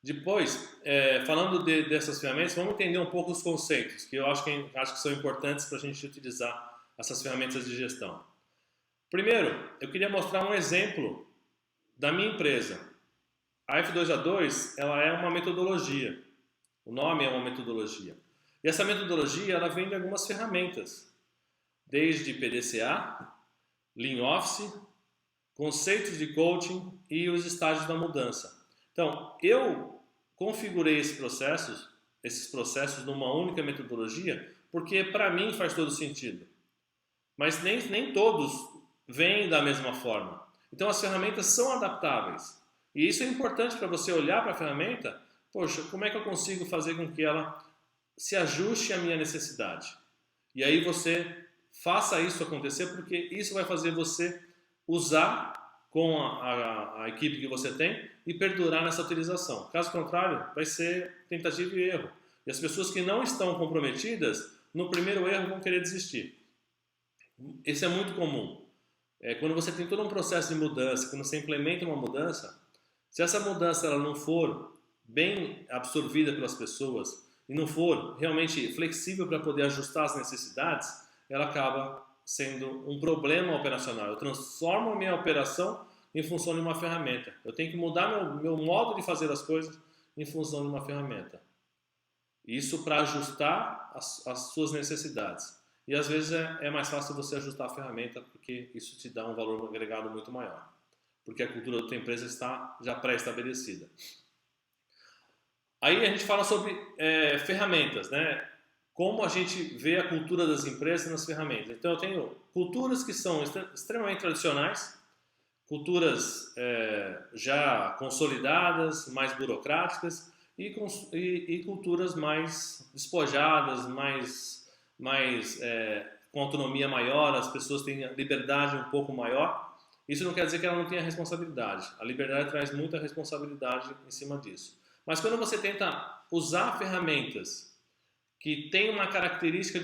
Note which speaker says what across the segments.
Speaker 1: Depois, falando dessas ferramentas, vamos entender um pouco os conceitos, que eu acho que são importantes para a gente utilizar essas ferramentas de gestão. Primeiro, eu queria mostrar um exemplo da minha empresa. A F2A2, ela é uma metodologia. O nome é uma metodologia. E essa metodologia, ela vem de algumas ferramentas, desde PDCA, Lean Office, conceitos de coaching e os estágios da mudança. Então, eu configurei esses processos numa única metodologia, porque para mim faz todo sentido. Mas nem todos vêm da mesma forma. Então, as ferramentas são adaptáveis. E isso é importante para você olhar para a ferramenta, poxa, como é que eu consigo fazer com que ela se ajuste à minha necessidade? E aí você faça isso acontecer, porque isso vai fazer você usar com a equipe que você tem e perdurar nessa utilização. Caso contrário, vai ser tentativa e erro. E as pessoas que não estão comprometidas, no primeiro erro vão querer desistir. Isso é muito comum. Quando você tem todo um processo de mudança, quando você implementa uma mudança, se essa mudança ela não for bem absorvida pelas pessoas e não for realmente flexível para poder ajustar as necessidades, ela acaba sendo um problema operacional. Eu transformo a minha operação em função de uma ferramenta. Eu tenho que mudar meu modo de fazer as coisas em função de uma ferramenta. Isso para ajustar as suas necessidades. E às vezes é mais fácil você ajustar a ferramenta porque isso te dá um valor agregado muito maior. Porque a cultura da tua empresa está já pré-estabelecida. Aí a gente fala sobre ferramentas, né? Como a gente vê a cultura das empresas nas ferramentas. Então eu tenho culturas que são extremamente tradicionais, culturas já consolidadas, mais burocráticas e culturas mais despojadas, com autonomia maior, as pessoas têm liberdade um pouco maior. Isso não quer dizer que ela não tenha responsabilidade. A liberdade traz muita responsabilidade em cima disso. Mas quando você tenta usar ferramentas que têm uma característica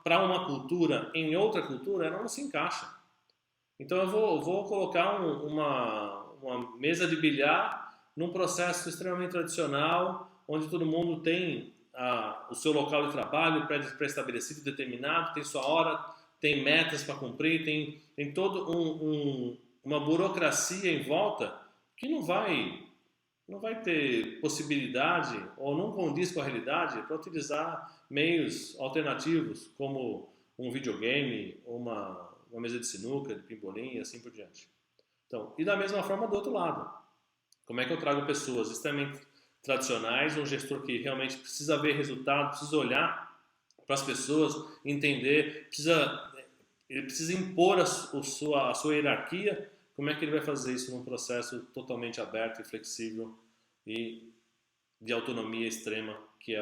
Speaker 1: para uma cultura em outra cultura, ela não se encaixa. Então eu vou colocar uma mesa de bilhar num processo extremamente tradicional, onde todo mundo tem o seu local de trabalho pré-estabelecido, determinado, tem sua hora, tem metas para cumprir, tem todo uma burocracia em volta que não vai ter possibilidade ou não condiz com a realidade para utilizar meios alternativos como um videogame, uma mesa de sinuca, de pimbolim e assim por diante. Então, e da mesma forma do outro lado, como é que eu trago pessoas extremamente tradicionais, um gestor que realmente precisa ver resultado, precisa olhar para as pessoas, entender, ele precisa impor a sua hierarquia. Como é que ele vai fazer isso num processo totalmente aberto e flexível e de autonomia extrema, que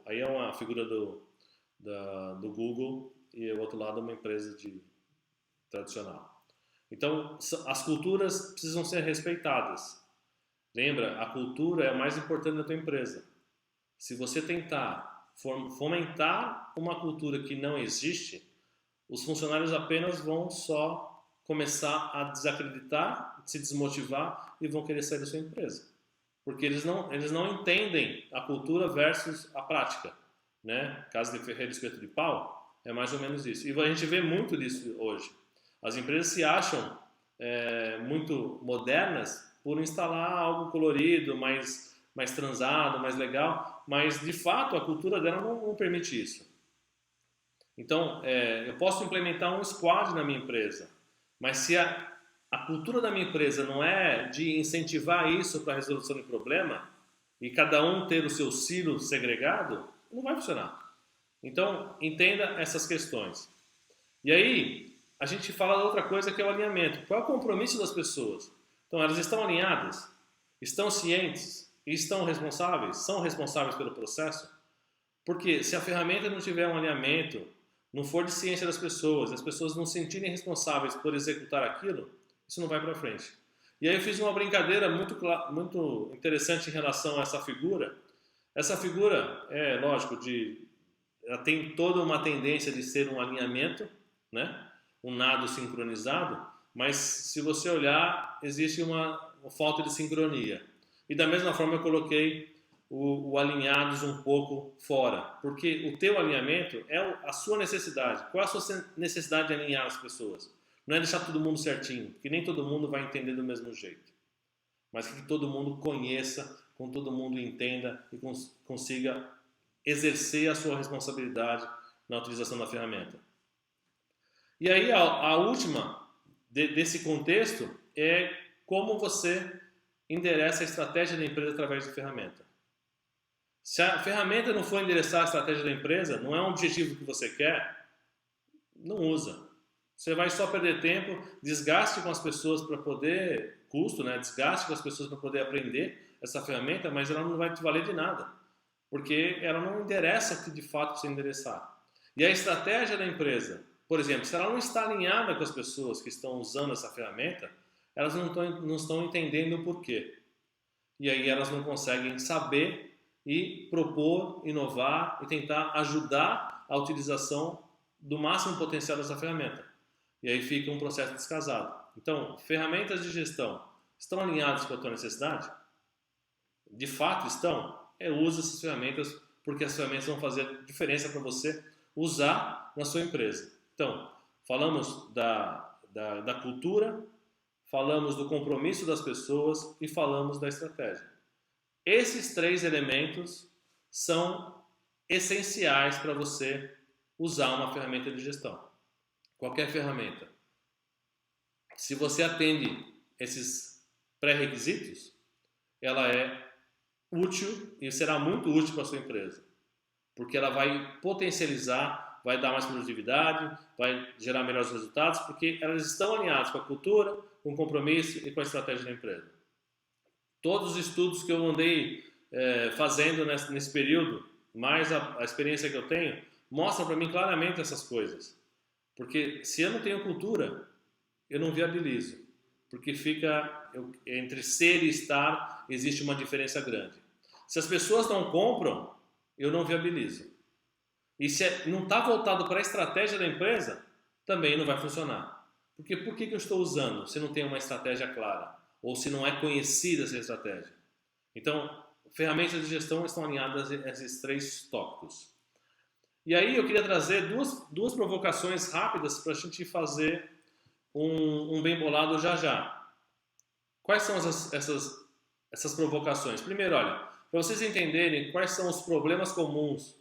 Speaker 1: aí é uma figura do Google e o outro lado é uma empresa tradicional. Então, as culturas precisam ser respeitadas. Lembra, a cultura é o mais importante da tua empresa. Se você tentar fomentar uma cultura que não existe, os funcionários apenas vão só começar a desacreditar, se desmotivar e vão querer sair da sua empresa. Porque eles não entendem a cultura versus a prática. Né? Caso de Ferreira Espeto de Pau, é mais ou menos isso. E a gente vê muito disso hoje. As empresas se acham muito modernas por instalar algo colorido, mais transado, mais legal, mas de fato a cultura dela não permite isso. Então, eu posso implementar um squad na minha empresa, mas se a cultura da minha empresa não é de incentivar isso para a resolução de problema e cada um ter o seu silo segregado, não vai funcionar. Então, entenda essas questões. E aí, a gente fala de outra coisa que é o alinhamento. Qual é o compromisso das pessoas? Então, elas estão alinhadas? Estão cientes? E estão responsáveis? São responsáveis pelo processo? Porque se a ferramenta não tiver um alinhamento, não for de ciência das pessoas, as pessoas não se sentirem responsáveis por executar aquilo, isso não vai para frente. E aí eu fiz uma brincadeira muito interessante em relação a essa figura. Essa figura, lógico, ela tem toda uma tendência de ser um alinhamento, né? Um nado sincronizado, mas se você olhar, existe uma falta de sincronia. E da mesma forma eu coloquei o alinhados um pouco fora, porque o teu alinhamento é a sua necessidade. Qual é a sua necessidade de alinhar as pessoas? Não é deixar todo mundo certinho, porque nem todo mundo vai entender do mesmo jeito, mas que todo mundo conheça, com todo mundo entenda e consiga exercer a sua responsabilidade na utilização da ferramenta. E aí a última desse contexto é como você endereça a estratégia da empresa através da ferramenta. Se a ferramenta não for endereçar a estratégia da empresa, não é um objetivo que você quer, não usa. Você vai só perder tempo, desgaste com as pessoas para poder, custo, né? Desgaste com as pessoas para poder aprender essa ferramenta, mas ela não vai te valer de nada, porque ela não endereça o que de fato precisa endereçar. E a estratégia da empresa, por exemplo, se ela não está alinhada com as pessoas que estão usando essa ferramenta, elas não estão entendendo o porquê. E aí elas não conseguem saber e propor, inovar e tentar ajudar a utilização do máximo potencial dessa ferramenta. E aí fica um processo descasado. Então, ferramentas de gestão estão alinhadas com a tua necessidade? De fato estão? Use essas ferramentas, porque as ferramentas vão fazer diferença para você usar na sua empresa. Então, falamos da cultura, falamos do compromisso das pessoas e falamos da estratégia. Esses 3 elementos são essenciais para você usar uma ferramenta de gestão. Qualquer ferramenta. Se você atende esses pré-requisitos, ela é útil e será muito útil para a sua empresa. Porque ela vai potencializar, vai dar mais produtividade, vai gerar melhores resultados, porque elas estão alinhadas com a cultura, com o compromisso e com a estratégia da empresa. Todos os estudos que eu andei fazendo nesse período, mais a experiência que eu tenho, mostram para mim claramente essas coisas. Porque se eu não tenho cultura, eu não viabilizo. Porque entre ser e estar, existe uma diferença grande. Se as pessoas não compram, eu não viabilizo. E se não está voltado para a estratégia da empresa, também não vai funcionar. Porque por que eu estou usando se não tem uma estratégia clara? Ou se não é conhecida essa estratégia. Então, ferramentas de gestão estão alinhadas a esses 3 tópicos. E aí eu queria trazer duas provocações rápidas para a gente fazer um bem bolado já. Quais são essas provocações? Primeiro, olha, para vocês entenderem quais são os problemas comuns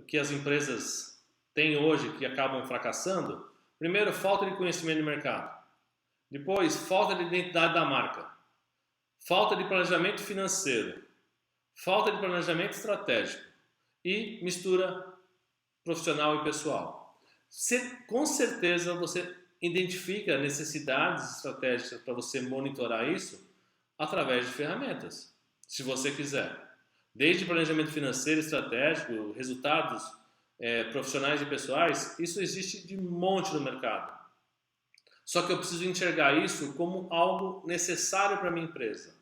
Speaker 1: que as empresas têm hoje que acabam fracassando, primeiro, falta de conhecimento de mercado. Depois, falta de identidade da marca, falta de planejamento financeiro, falta de planejamento estratégico e mistura profissional e pessoal. Com certeza você identifica necessidades estratégicas para você monitorar isso através de ferramentas, se você quiser. Desde planejamento financeiro, estratégico, resultados profissionais e pessoais, isso existe de monte no mercado. Só que eu preciso enxergar isso como algo necessário para a minha empresa,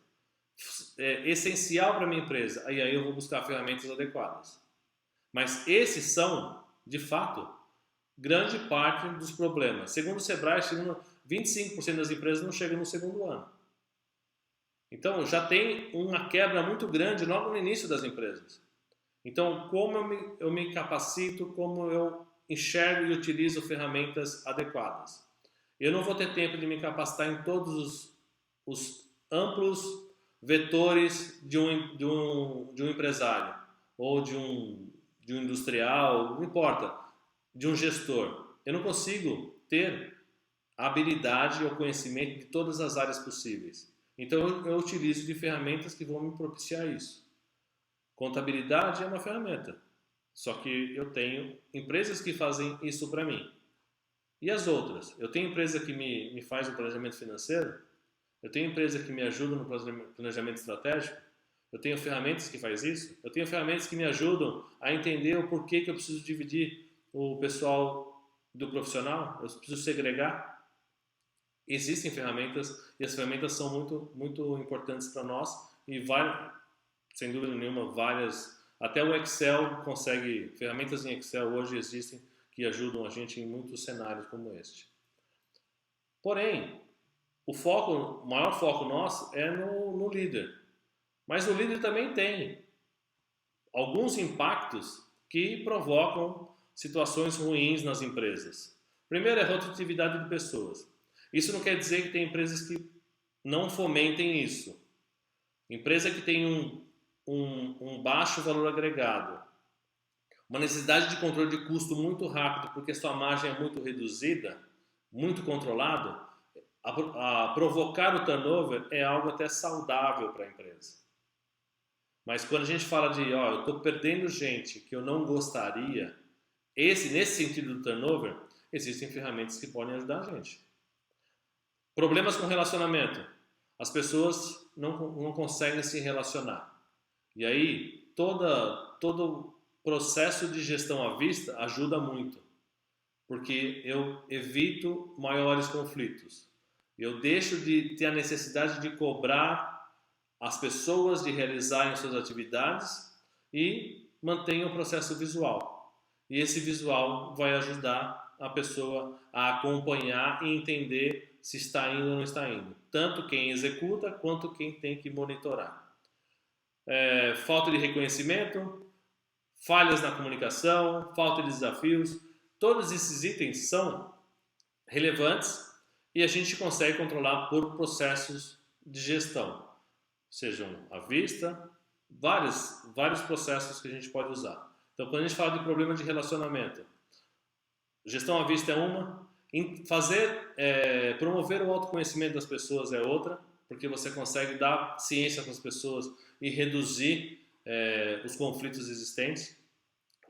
Speaker 1: essencial para a minha empresa. Aí eu vou buscar ferramentas adequadas. Mas esses são, de fato, grande parte dos problemas. Segundo o Sebrae, 25% das empresas não chegam no segundo ano. Então, já tem uma quebra muito grande logo no início das empresas. Então, como eu me capacito, como eu enxergo e utilizo ferramentas adequadas? Eu não vou ter tempo de me capacitar em todos os amplos vetores de um empresário, ou de um industrial, não importa, de um gestor. Eu não consigo ter a habilidade ou conhecimento de todas as áreas possíveis. Então eu utilizo de ferramentas que vão me propiciar isso. Contabilidade é uma ferramenta, só que eu tenho empresas que fazem isso para mim. E as outras? Eu tenho empresa que me faz um planejamento financeiro, eu tenho empresa que me ajuda no planejamento estratégico, eu tenho ferramentas que faz isso, eu tenho ferramentas que me ajudam a entender o porquê que eu preciso dividir o pessoal do profissional, eu preciso segregar. Existem ferramentas e as ferramentas são muito, muito importantes para nós e sem dúvida nenhuma, várias, até o Excel consegue, ferramentas em Excel hoje existem que ajudam a gente em muitos cenários como este. Porém, o maior foco nosso é no líder. Mas o líder também tem alguns impactos que provocam situações ruins nas empresas. Primeiro é a rotatividade de pessoas. Isso não quer dizer que tem empresas que não fomentem isso. Empresa que tem um baixo valor agregado, uma necessidade de controle de custo muito rápido, porque sua margem é muito reduzida, muito controlado, a provocar o turnover é algo até saudável para a empresa. Mas quando a gente fala de, eu estou perdendo gente que eu não gostaria, nesse sentido do turnover, existem ferramentas que podem ajudar a gente. Problemas com relacionamento. As pessoas não conseguem se relacionar. E aí, todo processo de gestão à vista ajuda muito. Porque eu evito maiores conflitos. Eu deixo de ter a necessidade de cobrar as pessoas de realizarem suas atividades e mantenho o processo visual. E esse visual vai ajudar a pessoa a acompanhar e entender se está indo ou não está indo. Tanto quem executa quanto quem tem que monitorar. Falta de reconhecimento, falhas na comunicação, falta de desafios. Todos esses itens são relevantes e a gente consegue controlar por processos de gestão. Sejam à vista, vários processos que a gente pode usar. Então, quando a gente fala de problema de relacionamento, gestão à vista é uma, promover o autoconhecimento das pessoas é outra, porque você consegue dar ciência para as pessoas e reduzir os conflitos existentes.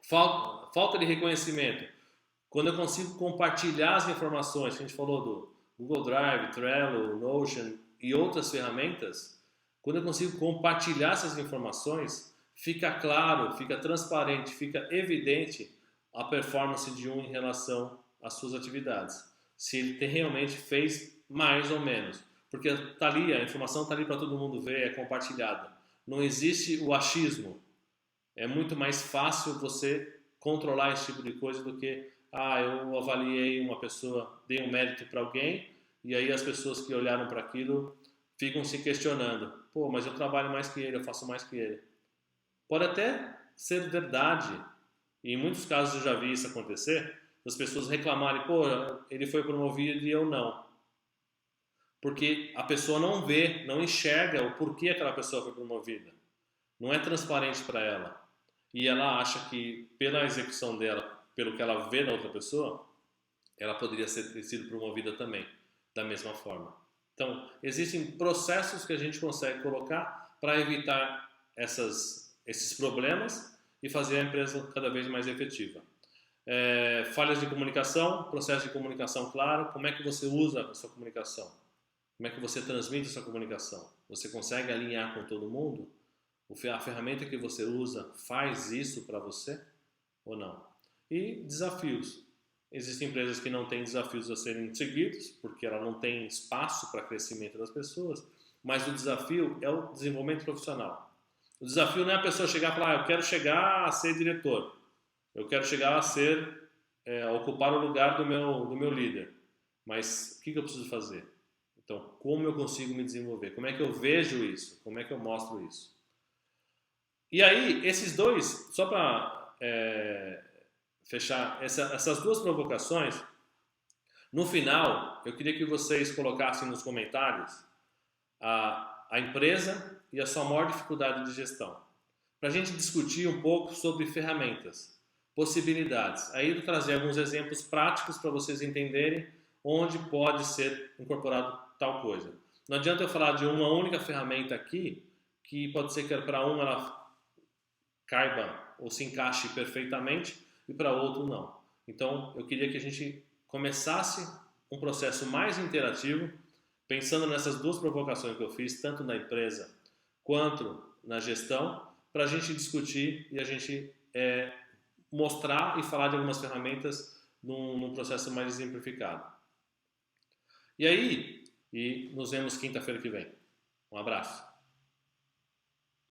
Speaker 1: Falta de reconhecimento. Quando eu consigo compartilhar as informações, que a gente falou do Google Drive, Trello, Notion e outras ferramentas, quando eu consigo compartilhar essas informações, fica claro, fica transparente, fica evidente a performance de um em relação às suas atividades. Se ele realmente fez mais ou menos. Porque tá ali, a informação está ali para todo mundo ver, é compartilhada. Não existe o achismo. É muito mais fácil você controlar esse tipo de coisa do que eu avaliei uma pessoa, dei um mérito para alguém e aí as pessoas que olharam para aquilo ficam se questionando. Pô, mas eu trabalho mais que ele, eu faço mais que ele. Pode até ser verdade, e em muitos casos eu já vi isso acontecer, as pessoas reclamarem, pô, ele foi promovido e eu não. Porque a pessoa não vê, não enxerga o porquê aquela pessoa foi promovida. Não é transparente para ela. E ela acha que pela execução dela, pelo que ela vê na outra pessoa, ela poderia ter sido promovida também, da mesma forma. Então, existem processos que a gente consegue colocar para evitar esses problemas e fazer a empresa cada vez mais efetiva. Falhas de comunicação, processo de comunicação claro, como é que você usa a sua comunicação? Como é que você transmite a sua comunicação? Você consegue alinhar com todo mundo? A ferramenta que você usa faz isso para você ou não? E desafios. Existem empresas que não têm desafios a serem seguidos, porque ela não tem espaço para crescimento das pessoas, mas o desafio é o desenvolvimento profissional. O desafio não é a pessoa chegar e falar, eu quero chegar a ser diretor, eu quero chegar a ocupar o lugar do meu líder, mas o que eu preciso fazer? Então, como eu consigo me desenvolver? Como é que eu vejo isso? Como é que eu mostro isso? E aí, esses dois, só para fechar, essas duas provocações, no final, eu queria que vocês colocassem nos comentários a empresa e a sua maior dificuldade de gestão, para a gente discutir um pouco sobre ferramentas, possibilidades. Aí eu vou trazer alguns exemplos práticos para vocês entenderem onde pode ser incorporado tal coisa. Não adianta eu falar de uma única ferramenta aqui, que pode ser que para ela caiba ou se encaixe perfeitamente e para outro não. Então, eu queria que a gente começasse um processo mais interativo, pensando nessas duas provocações que eu fiz, tanto na empresa quanto na gestão, para a gente discutir e a gente mostrar e falar de algumas ferramentas num processo mais exemplificado. E aí, nos vemos quinta-feira que vem. Um abraço.